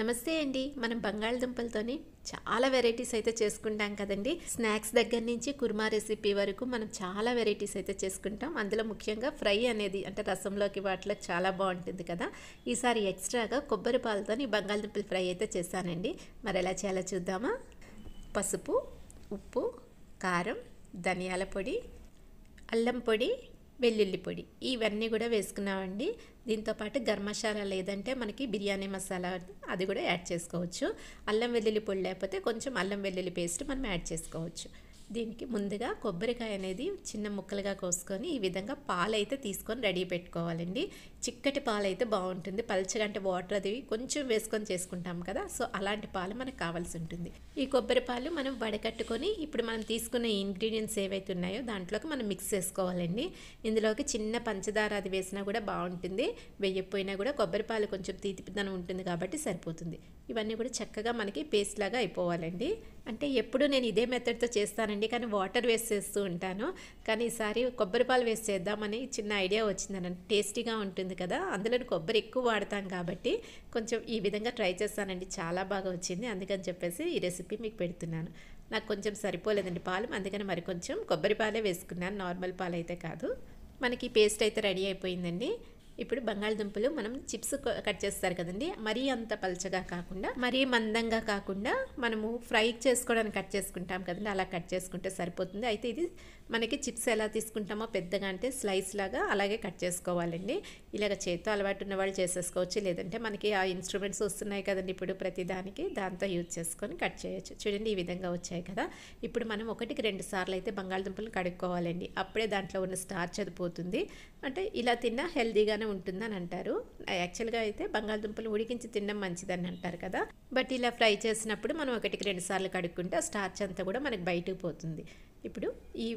నమస్తే అండి. మనం బంగాళదుంపలతోని చాలా వెరైటీస్ అయితే చేసుకుంటాం కదండి. స్నాక్స్ దగ్గర నుంచి కుర్మా రెసిపీ వరకు మనం చాలా వెరైటీస్ అయితే చేసుకుంటాం. అందులో ముఖ్యంగా ఫ్రై అనేది అంటే రసంలోకి వాటిలో చాలా బాగుంటుంది కదా. ఈసారి ఎక్స్ట్రాగా కొబ్బరి పాలతోని బంగాళదుంపల ఫ్రై అయితే చేశానండి. మరి ఎలా చేయాలో చూద్దామా? పసుపు, ఉప్పు, కారం, ధనియాల పొడి, అల్లం పొడి, వెల్లుల్లి పొడి ఇవన్నీ కూడా వేసుకున్నామండి. దీంతోపాటు గరం మసాలా లేదంటే మనకి బిర్యానీ మసాలా అది కూడా యాడ్ చేసుకోవచ్చు. అల్లం వెల్లుల్లి పొడి లేకపోతే కొంచెం అల్లం వెల్లుల్లి పేస్ట్ మనం యాడ్ చేసుకోవచ్చు. దీనికి ముందుగా కొబ్బరికాయ అనేది చిన్న ముక్కలుగా కోసుకొని ఈ విధంగా పాలైతే తీసుకొని రెడీ పెట్టుకోవాలండి. చిక్కటి పాలు అయితే బాగుంటుంది. పల్చగా అంటే వాటర్ అది కొంచెం వేసుకొని చేసుకుంటాం కదా, సో అలాంటి పాలు మనకు కావాల్సి ఉంటుంది. ఈ కొబ్బరి పాలు మనం వడకట్టుకొని ఇప్పుడు మనం తీసుకున్న ఇంగ్రీడియంట్స్ ఏవైతే ఉన్నాయో దాంట్లోకి మనం మిక్స్ చేసుకోవాలండి. ఇందులోకి చిన్న పంచదార అది వేసినా కూడా బాగుంటుంది. వేయకపోయినా కూడా కొబ్బరి పాలు కొంచెం తీపిదనం ఉంటుంది కాబట్టి సరిపోతుంది. ఇవన్నీ కూడా చక్కగా మనకి పేస్ట్ లాగా అయిపోవాలండి. అంటే ఎప్పుడు నేను ఇదే మెథడ్తో చేస్తానండి, కానీ వాటర్ వేస్ట్ చేస్తూ ఉంటాను. కానీ ఈసారి కొబ్బరి పాలు వేస్ట్ చేద్దామని చిన్న ఐడియా వచ్చిందనండి. టేస్టీగా ఉంటుంది కదా, అందులో కొబ్బరి ఎక్కువ వాడతాం కాబట్టి కొంచెం ఈ విధంగా ట్రై చేస్తానండి. చాలా బాగా వచ్చింది. అందుకని చెప్పేసి ఈ రెసిపీ మీకు పెడుతున్నాను. నాకు కొంచెం సరిపోలేదండి పాలు, అందుకని మరి కొంచెం కొబ్బరి పాలే వేసుకున్నాను, నార్మల్ పాలు అయితే కాదు. మనకి పేస్ట్ అయితే రెడీ అయిపోయిందండి. ఇప్పుడు బంగాళదుంపలు మనం చిప్స్ కట్ చేస్తారు కదండి, మరీ అంత పలచగా కాకుండా మరీ మందంగా కాకుండా మనము ఫ్రై చేసుకోవడానికి కట్ చేసుకుంటాం కదండి, అలా కట్ చేసుకుంటే సరిపోతుంది. అయితే ఇది మనకి చిప్స్ ఎలా తీసుకుంటామో పెద్దగా అంటే స్లైస్ లాగా అలాగే కట్ చేసుకోవాలండి. ఇలాగ చేతితో అలవాటు ఉన్న వాళ్ళు చేసేసుకోవచ్చు, లేదంటే మనకి ఆ ఇన్స్ట్రుమెంట్స్ వస్తున్నాయి కదండి ఇప్పుడు ప్రతిదానికి, దాంతో యూజ్ చేసుకొని కట్ చేయొచ్చు. చూడండి ఈ విధంగా వచ్చాయి కదా. ఇప్పుడు మనం 1-2 సార్లు అయితే బంగాళదుంపలు కడుక్కోవాలండి. అప్పుడే దాంట్లో ఉన్న స్టార్చ్ అది పోతుంది. అంటే ఇలా తిన్నా హెల్తీగానే ఉంటుందని అంటారు. యాక్చువల్గా అయితే బంగాళదుంపలు ఉడికించి తినడం మంచిదని అంటారు కదా, బట్ ఇలా ఫ్రై చేసినప్పుడు మనం 1-2 సార్లు కడుక్కుంటే ఆ స్టార్చ్ అంతా కూడా మనకి బయటకు పోతుంది. ఇప్పుడు ఈ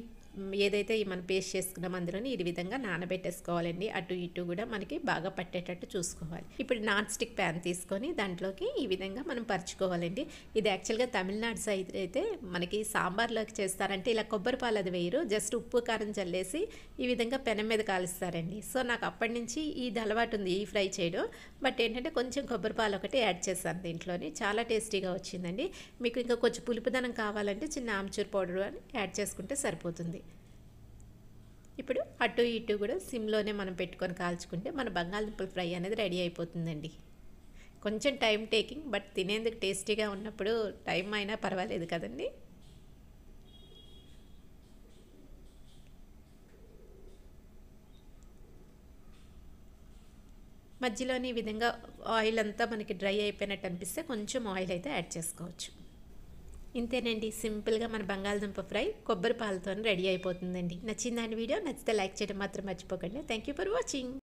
ఏదైతే మనం పేస్ట్ చేసుకున్నాం అందులోని ఈ విధంగా నానబెట్టేసుకోవాలండి. అటు ఇటు కూడా మనకి బాగా పట్టేటట్టు చూసుకోవాలి. ఇప్పుడు నాన్ స్టిక్ ప్యాన్ తీసుకొని దాంట్లోకి ఈ విధంగా మనం పరుచుకోవాలండి. ఇది యాక్చువల్గా తమిళనాడు సైడ్ అయితే మనకి సాంబార్లోకి చేస్తారంటే ఇలా కొబ్బరి పాలు అది వేయరు, జస్ట్ ఉప్పు కారం చల్లేసి ఈ విధంగా పెనం మీద కాలుస్తారండి. సో నాకు అప్పటి నుంచి ఇది అలవాటు ఉంది ఈ ఫ్రై చేయడం. బట్ ఏంటంటే కొంచెం కొబ్బరి పాలు ఒకటి యాడ్ చేస్తాను దీంట్లోని, చాలా టేస్టీగా వచ్చిందండి. మీకు ఇంకా కొంచెం పులుపుదనం కావాలంటే చిన్న ఆమ్చూర్ పౌడర్ అని యాడ్ చేసుకుంటే సరిపోతుంది. ఇప్పుడు అటు ఇటు కూడా సిమ్లోనే మనం పెట్టుకొని కాల్చుకుంటే మన బంగాళదుంపల ఫ్రై అనేది రెడీ అయిపోతుందండి. కొంచెం టైం టేకింగ్, బట్ తినేందుకు టేస్టీగా ఉన్నప్పుడు టైం అయినా పర్వాలేదు కదండి. మధ్యలోని ఈ విధంగా ఆయిల్ అంతా మనకి డ్రై అయిపోయినట్టు అనిపిస్తే కొంచెం ఆయిల్ అయితే యాడ్ చేసుకోవచ్చు. ఇంతేనండి, సింపుల్గా మన బంగాళదుంప ఫ్రై కొబ్బరి పాలతో రెడీ అయిపోతుందండి. నచ్చిందండి వీడియో? నచ్చితే లైక్ చేయడం మాత్రం మర్చిపోకండి. Thank you for watching.